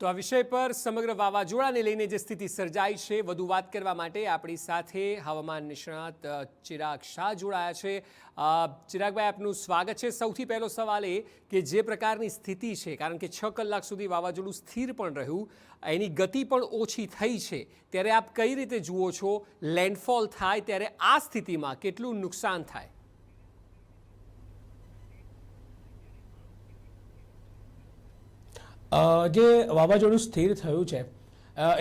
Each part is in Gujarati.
તો આ વિષય પર સમગ્ર વાવાઝોડાને લઈને જે સ્થિતિ સર્જાઈ છે વધુ વાત કરવા માટે આપણી સાથે હવામાન નિષ્ણાત ચિરાગ શાહ જોડાયા છે। ચિરાગભાઈ, આપનું સ્વાગત છે। સૌથી પહેલો સવાલ એ કે જે પ્રકારની સ્થિતિ છે, કારણ કે 6 કલાક સુધી વાવાઝોડું સ્થિર પણ રહ્યું, એની ગતિ પણ ઓછી થઈ છે, ત્યારે આપ કઈ રીતે જુઓ છો લેન્ડફોલ થાય ત્યારે આ સ્થિતિમાં કેટલું નુકસાન થાય? જે વાવાઝોડું સ્થિર થયું છે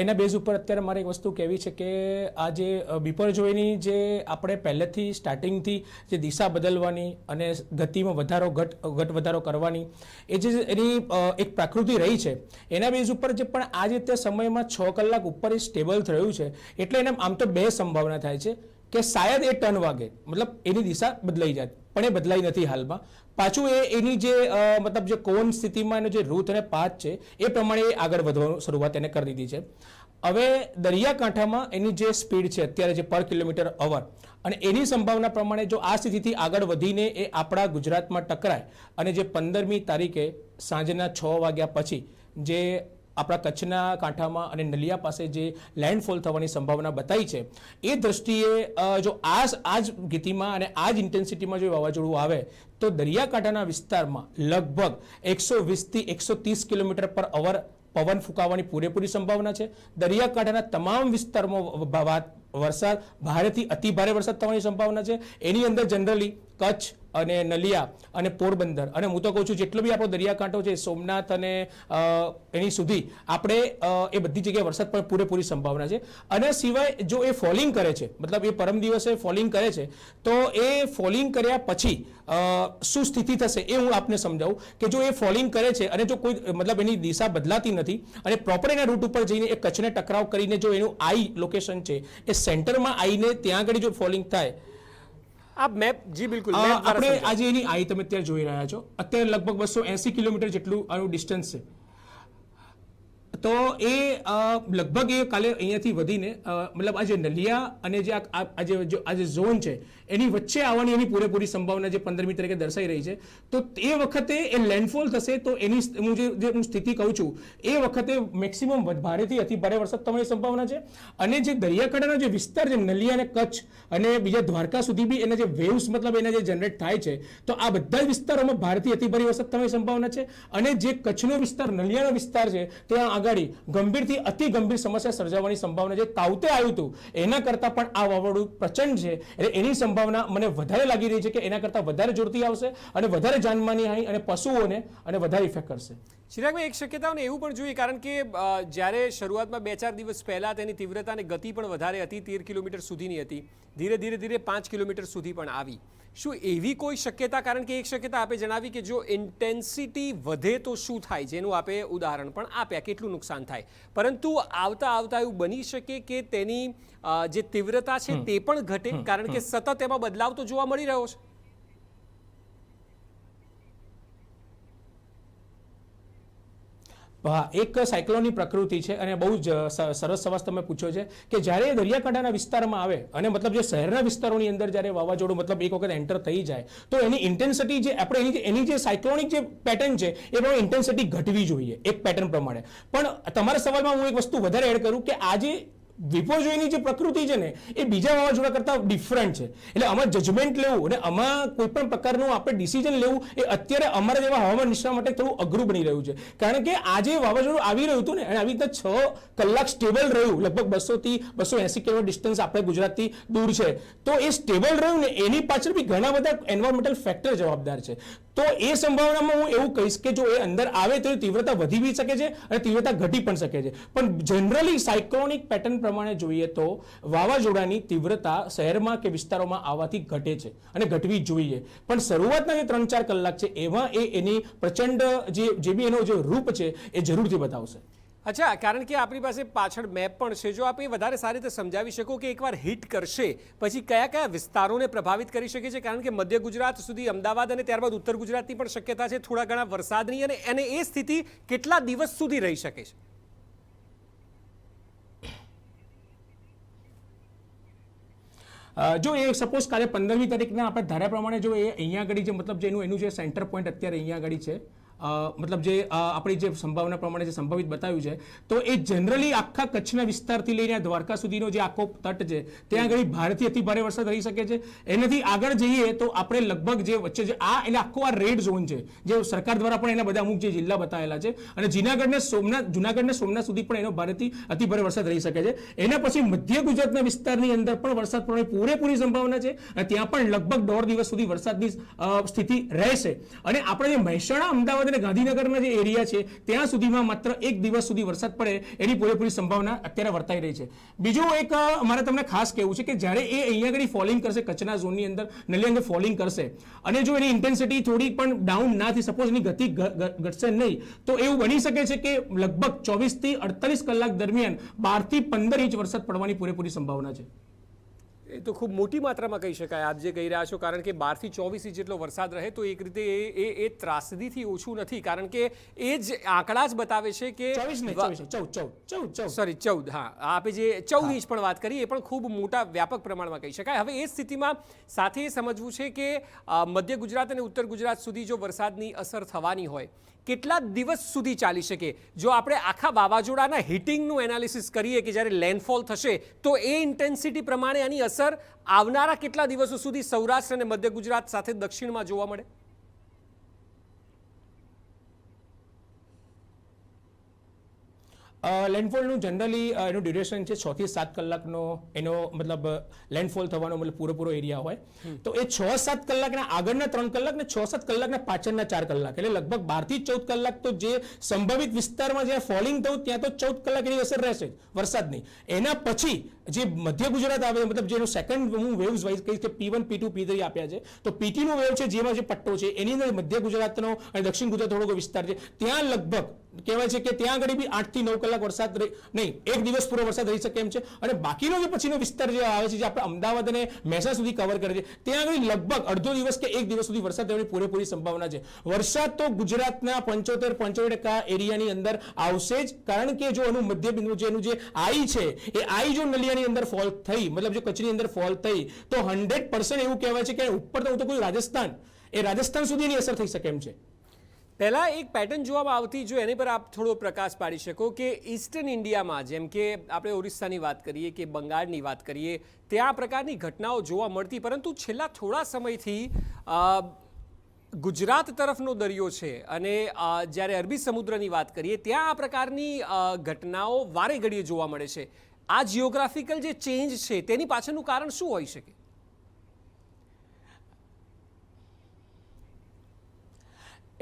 એના બેઝ ઉપર અત્યારે મારે એક વસ્તુ કહેવી છે કે આ જે બિપરજોયની જે આપણે પહેલેથી સ્ટાર્ટિંગથી જે દિશા બદલવાની અને ગતિમાં ઘટ વધારો કરવાની એ જે એની એક પ્રકૃતિ રહી છે એના બેઝ ઉપર જે પણ આ જે તે સમયમાં 6 કલાક ઉપર એ સ્ટેબલ થયું છે, એટલે એને આમ તો બે સંભાવના થાય છે કે શાયદ એ ટર્ન વાગે, મતલબ એની દિશા બદલાઈ જાય, પણ એ બદલાઈ નથી હાલમાં। પાછું એની જે મતલબ જે કોણ સ્થિતિમાં એનો જે રૂટ અને પાથ છે એ પ્રમાણે આગળ વધવાની શરૂઆત એને કરી દીધી છે। હવે દરિયાકાંઠામાં એની જે સ્પીડ છે અત્યારે જે પર કિલોમીટર અવર, અને એની સંભાવના પ્રમાણે જો આ સ્થિતિથી આગળ વધીને એ આપણા ગુજરાતમાં ટકરાય અને જે 15મી તારીખે સાંજના 6 વાગ્યા પછી જે આપણા કચ્છના કાંઠામાં અને નલિયા પાસે જે લેન્ડફોલ થવાની સંભાવના બતાવી છે એ દ્રષ્ટિએ જો આ જ ગતિમાં અને આ જ ઇન્ટેન્સિટીમાં જો વાવાઝોડું આવે તો દરિયાકાંઠાના વિસ્તારમાં લગભગ 120થી 130 કિલોમીટર પર અવર પવન ફૂંકાવાની પૂરેપૂરી સંભાવના છે। દરિયાકાંઠાના તમામ વિસ્તારમાં વરસાદ ભારેથી અતિ ભારે વરસાદ થવાની સંભાવના છે। એની અંદર જનરલી કચ્છ અને નલિયા અને પોરબંદર, અને હું તો કહું છું જેટલો બી આપણો દરિયાકાંઠો છે સોમનાથ અને એની સુધી આપણે એ બધી જગ્યાએ વરસાદ પણ પૂરેપૂરી સંભાવના છે। અને સિવાય જો એ ફોલિંગ કરે છે, મતલબ એ પરમ દિવસે ફોલિંગ કરે છે, તો એ ફોલિંગ કર્યા પછી શું સ્થિતિ થશે એ હું આપને સમજાવું કે જો એ ફોલિંગ કરે છે અને જો કોઈ મતલબ એની દિશા બદલાતી નથી અને પ્રોપર એના રૂટ ઉપર જઈને એ કચ્છને ટકરાવ કરીને જો એનું આઈ લોકેશન છે એ સેન્ટરમાં આવીને ત્યાં આગળ જો ફોલિંગ થાય, આપ મેપ, જી બિલકુલ, આપણે આજે એની આઈ તમે અત્યારે જોઈ રહ્યા છો, અત્યારે લગભગ 280 કિલોમીટર જેટલું આનું ડિસ્ટન્સ છે, તો એ લગભગ એ કાલે અહીંયાથી વધીને મતલબ આજે નલિયા અને જે આજે ઝોન છે એની વચ્ચે આવવાની એની પૂરેપૂરી સંભાવના જે 15મી તારીખે દર્શાઈ રહી છે। તો એ વખતે એ લેન્ડફોલ થશે તો એની હું સ્થિતિ કહું છું એ વખતે મેક્સિમમ ભારેથી અતિ ભારે વરસાદ થવાની સંભાવના છે। અને જે દરિયાકાંઠાનો જે વિસ્તાર છે નલિયા અને કચ્છ અને બીજા દ્વારકા સુધી બી એના જે વેવ્સ મતલબ એના જે જનરેટ થાય છે, તો આ બધા જ વિસ્તારોમાં ભારેથી અતિ ભારે વરસાદ થવાની સંભાવના છે। અને જે કચ્છનો વિસ્તાર, નલિયાનો વિસ્તાર છે ત્યાં આગળ ગંભીરથી અતિ ગંભીર સમસ્યા સર્જાવાની સંભાવના છે। તાવતે આવ્યું હતું એના કરતાં પણ આ વાવાઝોડું પ્રચંડ છે, એટલે એની સંભાવના મને વધારે લાગી રહી છે કે એના કરતાં વધારે જોરથી આવશે અને વધારે જાનમાની હાનિ અને પશુઓને અને વધારે ઇફેક્ટ કરશે। ચિરાગભાઈ, એક શક્યતાઓને એવું પણ જોઈએ, કારણ કે જ્યારે શરૂઆતમાં 2-4 દિવસ પહેલા તેની તીવ્રતા અને ગતિ પણ વધારે હતી, 13 કિલોમીટર સુધીની હતી, ધીરે ધીરે 5 કિલોમીટર સુધી પણ આવી। શું એવી કોઈ શક્યતા, કારણ કે એક શક્યતા આપે જણાવી કે જો ઇન્ટેન્સિટી વધે તો શું થાય, જેનું આપે ઉદાહરણ પણ આપ્યા કેટલું નુકસાન થાય, પરંતુ આવતા એવું બની શકે કે તેની જે તીવ્રતા છે તે પણ ઘટે, કારણ કે સતત એમાં બદલાવ તો જોવા મળી રહ્યો છે? હા, એક સાયક્લોનની પ્રકૃતિ છે અને બહુ જ સરસ સવાલ તમે પૂછ્યો છે કે જ્યારે દરિયાકાંઠાના વિસ્તારમાં આવે અને મતલબ જે શહેરના વિસ્તારોની અંદર જ્યારે વાવાઝોડું મતલબ એક વખત એન્ટર થઈ જાય તો એની ઇન્ટેન્સિટી જે આપણે એની જે સાયક્લોનિક જે પેટર્ન છે એ પ્રમાણે ઇન્ટેન્સિટી ઘટવી જોઈએ એક પેટર્ન પ્રમાણે। પણ તમારા સવાલમાં હું એક વસ્તુ વધારે એડ કરું કે આજે વિપર્યોયની જે પ્રકૃતિ છે ને એ બીજા વાવાઝોડા કરતાં ડિફરન્ટ છે, એટલે આમાં જજમેન્ટ લેવું અને આમાં કોઈ પણ પ્રકારનું આપણે ડિસિઝન લેવું એ અત્યારે અમારા જેવા હવામાન નિષ્ણાત માટે થોડું અઘરું બની રહ્યું છે। કારણ કે આજે વાવાઝોડું આવી રહ્યું હતું ને અને આવી રીતે 6 કલાક સ્ટેબલ રહ્યું, લગભગ 200 થી 280 કિલોમીટર ડિસ્ટન્સ આપણે ગુજરાતથી દૂર છે, તો એ સ્ટેબલ રહ્યું ને એની પાછળ બી ઘણા બધા એન્વાયરમેન્ટલ ફેક્ટર જવાબદાર છે। તો એ સંભાવનામાં હું એવું કહીશ કે જો એ અંદર આવે તો તીવ્રતા વધી બી શકે છે અને તીવ્રતા ઘટી પણ શકે છે, પણ જનરલી સાયક્લોનિક પેટર્ન પ્રમાણે જોઈએ તો વાવાઝોડાની તીવ્રતા શહેરમાં કે વિસ્તારોમાં આવવાથી ઘટે છે અને ઘટવી જોઈએ, પણ શરૂઆતના જે 3-4 કલાક છે એમાં એની પ્રચંડ જે બી એનો જે રૂપ છે એ જરૂરથી બતાવશે। અચ્છા, કારણ કે આપણી પાસે પાછળ મેપ પણ છે, જો આપ એ વધારે સારી રીતે સમજાવી શકો કે એકવાર હિટ કરશે પછી કયા કયા વિસ્તારોને પ્રભાવિત કરી શકે છે, કારણ કે મધ્ય ગુજરાત સુધી, અમદાવાદ અને ત્યારબાદ ઉત્તર ગુજરાતની પણ શક્યતા છે થોડા ઘણા વરસાદની, અને એ સ્થિતિ કેટલા દિવસ સુધી રહી શકે છે? જો એ સપોઝ કાલે 15મી તારીખના આપણે ધાર્યા પ્રમાણે જો એ અહીંયા આગળ જે મતલબ જેનું એનું જે સેન્ટર પોઈન્ટ અત્યારે અહીંયા આગળ છે મતલબ જે આપણી જે સંભાવના પ્રમાણે જે સંભવિત બતાવ્યું છે તો એ જનરલી આખા કચ્છના વિસ્તારથી લઈને દ્વારકા સુધીનો જે આખો તટ છે ત્યાં આગળ ભારેથી અતિ ભારે વરસાદ રહી શકે છે. એનાથી આગળ જઈએ તો આપણે લગભગ જે વચ્ચે જે એટલે આખો આ રેડ ઝોન છે જે સરકાર દ્વારા પણ એના બધા અમુક જે જિલ્લા બતાવેલા છે અને જુનાગઢને સોમનાથ સુધી પણ એનો ભારેથી અતિ ભારે વરસાદ રહી શકે છે. એના પછી મધ્ય ગુજરાતના વિસ્તારની અંદર પણ વરસાદ પડવાની પૂરેપૂરી સંભાવના છે અને ત્યાં પણ લગભગ 1.5 દિવસ સુધી વરસાદની સ્થિતિ રહેશે. અને આપણે જે મહેસાણા, અમદાવાદ અને ગાંધીનગરના જે એરિયા છે ત્યાં સુધીમાં માત્ર 1 દિવસ સુધી વરસાદ પડે એની પૂરેપૂરી સંભાવના અત્યારે વર્તાઈ રહી છે. બીજું એક મારે તમને ખાસ કહેવું છે કે જ્યારે એ અહીંયા આગળ ફોલિંગ કરશે કચ્છના ઝોનની અંદર નલિયા અંદર ફોલિંગ કરશે અને જો એની ઇન્ટેન્સિટી થોડી પણ ડાઉન ના થઈ, સપોઝ એની ગતિ ઘટશે નહીં, તો એવું બની શકે છે કે લગભગ 24 થી 48 કલાક દરમિયાન 12 થી 15 ઇંચ વરસાદ પડવાની પૂરેપૂરી સંભાવના છે. એ તો ખૂબ મોટી માત્રામાં કહી શકાય આપ જે કહી રહ્યા છો, કારણ કે 12 થી 24 ઇંચ જેટલો વરસાદ રહે તો એક રીતે એ ત્રાસદીથી ઓછું નથી, કારણ કે એ જ આંકડા જ બતાવે છે કે 14 હા આપે જે 14 ઇંચ પણ વાત કરી એ પણ ખૂબ મોટા વ્યાપક પ્રમાણમાં કહી શકાય. હવે એ સ્થિતિમાં સાથે એ સમજવું છે કે મધ્ય ગુજરાત અને ઉત્તર ગુજરાત સુધી જો વરસાદની અસર થવાની હોય કેટલા દિવસ સુધી ચાલી શકે? જો આપણે આખા વાવાઝોડાના હિટિંગનું એનાલિસિસ કરીએ કે જ્યારે લેન્ડફોલ થશે તો એ ઇન્ટેન્સિટી પ્રમાણે આની અસર આવનારા કેટલા દિવસો સુધી સૌરાષ્ટ્ર અને મધ્ય ગુજરાત સાથે દક્ષિણમાં જોવા મળે? લેન્ડફોલનું જનરલી એનું ડ્યુરેશન છે 6 થી 7 કલાકનો એનો મતલબ લેન્ડફોલ થવાનો મતલબ પૂરેપૂરો એરિયા હોય તો એ 6-7 કલાકના આગળના 3 કલાક ને 6-7 કલાકના પાછળના 4 કલાક એટલે લગભગ 12 થી 14 કલાક તો જે સંભવિત વિસ્તારમાં જ્યાં ફોલિંગ થયું ત્યાં તો 14 કલાક એની અસર રહેશે વરસાદની. એના પછી જે મધ્ય ગુજરાત આવે મતલબ જેનું સેકન્ડ હું વેવ્સ વાઇઝ કહીશ કે P1, P2, P3 આપ્યા છે તો P2 નો વેવ છે જેમાં જે પટ્ટો છે એની અંદર મધ્ય ગુજરાતનો અને દક્ષિણ ગુજરાત થોડો વિસ્તાર છે ત્યાં લગભગ કહેવાય છે કે ત્યાં આગળ બી 8 થી 9 કલાક વરસાદ નહીં, 1 દિવસ પૂરો વરસાદ રહી શકે એમ છે. અને બાકીનો જે પછીનો વિસ્તાર જે આવે છે જે આપણે અમદાવાદ અને મહેસાણા સુધી કવર કરે છે ત્યાં આગળ લગભગ અડધો દિવસ કે 1 દિવસ સુધી વરસાદ થવાની પૂરેપૂરી સંભાવના છે. વરસાદ તો ગુજરાતના 75% એરિયાની અંદર આવશે જ, કારણ કે જો એનું મધ્ય બિંદુ જેનું જે આઈ છે એ આઈ જો નલિયાની અંદર ફોલ થઈ મતલબ જો કચ્છની અંદર ફોલ થઈ તો 100% એવું કહેવાય છે કે ઉપર તો કોઈ રાજસ્થાન સુધી એની અસર થઈ શકે એમ છે. પહેલાં એક પેટર્ન જોવામાં આવતી, જો એની પર આપ થોડો પ્રકાશ પાડી શકો કે ઈસ્ટર્ન ઇન્ડિયામાં જેમ કે આપણે ઓરિસ્સાની વાત કરીએ કે બંગાળની વાત કરીએ ત્યાં આ પ્રકારની ઘટનાઓ જોવા મળતી, પરંતુ છેલ્લા થોડા સમયથી ગુજરાત તરફનો દરિયો છે અને જ્યારે અરબી સમુદ્રની વાત કરીએ ત્યાં આ પ્રકારની ઘટનાઓ વારે ઘડીએ જોવા મળે છે. આ જિયોગ્રાફિકલ જે ચેન્જ છે તેની પાછળનું કારણ શું હોઈ શકે?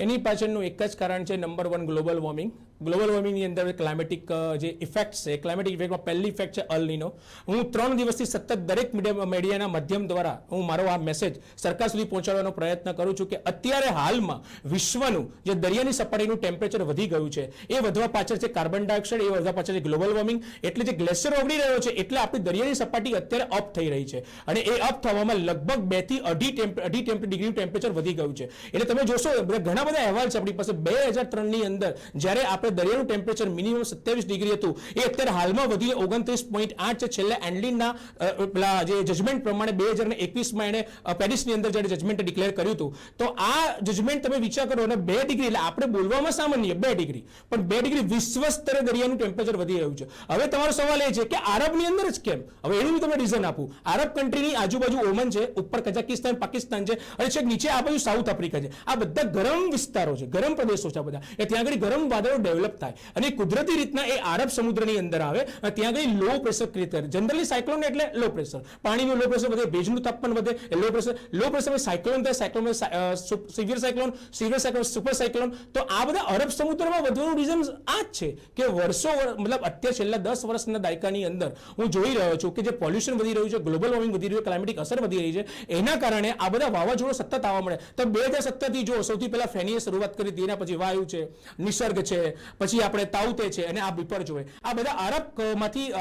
એની પાછળનું એક જ કારણ છે નંબર 1 ગ્લોબલ વોર્મિંગ. ગ્લોબલ વોર્મિંગની અંદર ક્લાઇમેટિક જે ઇફેક્ટ છે ક્લાઇમેટિક ઇફેક્ટમાં પહેલી ઇફેક્ટ છે અલ નીનો. હું 3 દિવસથી સતત દરેક મીડિયાના માધ્યમ દ્વારા હું મારો આ મેસેજ સરકાર સુધી પહોંચાડવાનો પ્રયત્ન કરું છું કે અત્યારે હાલમાં વિશ્વનું જે દરિયાની સપાટીનું ટેમ્પરેચર વધી ગયું છે એ વધવા પાછળ છે કાર્બન ડાયોક્સાઇડ, એ વધવા પાછળ છે ગ્લોબલ વોર્મિંગ. એટલે જે ગ્લેશિયર ઓગળી રહ્યો છે એટલે આપણી દરિયાની સપાટી અત્યારે અપ થઈ રહી છે અને એ અપ થવામાં લગભગ 2 થી 2.5 ડિગ્રીનું ટેમ્પરેચર વધી ગયું છે. એટલે તમે જોશો ઘણા બધા અહેવાલ છે આપણી પાસે 2003ની અંદર જ્યારે આપણે દરિયાનું ટેમ્પરેચર મિનિમમ 27 ડિગ્રી હતું એ અત્યારે હાલમાં વધીને 29.8 છે. છેલ્લા એન્ડલિનના પેલા જે જજમેન્ટ પ્રમાણે 2021માં એને પેરિસની અંદર જ્યારે જજમેન્ટ ડિક્લેર કર્યું હતું તો આ જજમેન્ટ તમે વિચાર કરો અને 2 ડિગ્રી એટલે આપણે બોલવામાં સામાન્ય 2 ડિગ્રી પણ 2 ડિગ્રી વિશ્વ સ્તરે દરિયાનું ટેમ્પરેચર વધી રહ્યું છે. હવે તમારો સવાલ એ છે કે આરબની અંદર જ કેમ? હવે એનું તમે રીઝન આપું. આરબ કન્ટ્રીની આજુબાજુ ઓમન છે, ઉપર કઝાકિસ્તાન, પાકિસ્તાન છે અને છેક નીચે આ બાજુ સાઉથ આફ્રિકા છે. આ બધા ગરમ વિસ્તારો છે, ગરમ પ્રદેશો છે બધા. ત્યાં આગળ ગરમ વાદળો ડેવલપ થાય અને કુદરતી રીતના એ આરબ સમુદ્રની અંદર આવે ત્યાં આગળ લો પ્રેશર ક્રિએટ કરે. જનરલી સાયક્લોન એટલે લો પ્રેશર, પાણીનું લો પ્રેશર વધે, ભેજનું તાપમાન વધે, લો પ્રેશર સાયક્લોન થાય, cyclone severe cyclone, super cyclone. તો આ બધા અરબ સમુદ્રમાં વધવાનું રીઝન આ જ છે કે વર્ષો મતલબ અત્યારે છેલ્લા 10 વર્ષના દાયકાની અંદર હું જોઈ રહ્યો છું કે જે પોલ્યુશન વધી રહ્યું છે, ગ્લોબલ વોર્મિંગ વધી રહ્યું છે, ક્લાઇમેટિક અસર વધી રહી છે, એના કારણે આ બધા વાવાઝોડા સતત આવવા મળે. તો 2017 થી જો સૌથી પહેલા ફેનીએ શરૂઆત કરી હતી, એના પછી વાયુ છે, નિસર્ગ છે, પછી આપણે તાઉતે છે અને આ બીપર જોઈએ. આ બધા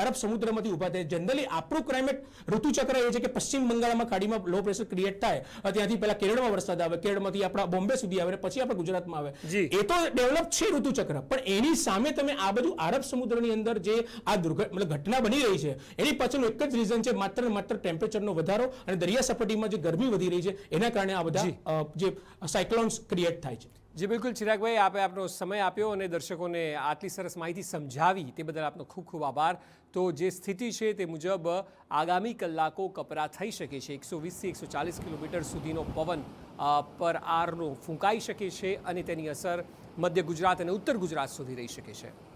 અરબ સમુદ્રમાંથી ઉભા થાય. જનરલી આપણું ક્લાઇમેટ ઋતુચક્ર એ છે કે પશ્ચિમ બંગાળમાં ખાડીમાં લો પ્રેશર ક્રિએટ થાય, ત્યાંથી પહેલા કેરળમાં વરસાદ આવે, કેરળમાંથી આપણા બોમ્બે સુધી આવે, પછી આપણે ગુજરાતમાં આવે. એ તો ડેવલપ છે ઋતુચક્ર, પણ એની સામે તમે આ બધું અરબ સમુદ્રની અંદર જે આ ઘટના બની રહી છે એની પાછળનું એક જ રીઝન છે માત્ર ને માત્ર ટેમ્પરેચરનો વધારો અને દરિયા સપાટીમાં જે ગરમી વધી રહી છે એના કારણે આ બધા જે સાયક્લોન્સ ક્રિએટ થાય છે. જી બિલકુલ ચિરાગભાઈ, આપે આપનો સમય આપ્યો અને દર્શકોને આટલી સરસ માહિતી સમજાવી તે બદલ આપનો ખૂબ ખૂબ આભાર. તો જે સ્થિતિ છે તે મુજબ આગામી કલાકો કપરા થઈ શકે છે. 120થી 140 કિલોમીટર સુધીનો પવન પર આરનો ફૂંકાઈ શકે છે અને તેની અસર મધ્ય ગુજરાત અને ઉત્તર ગુજરાત સુધી રહી શકે છે.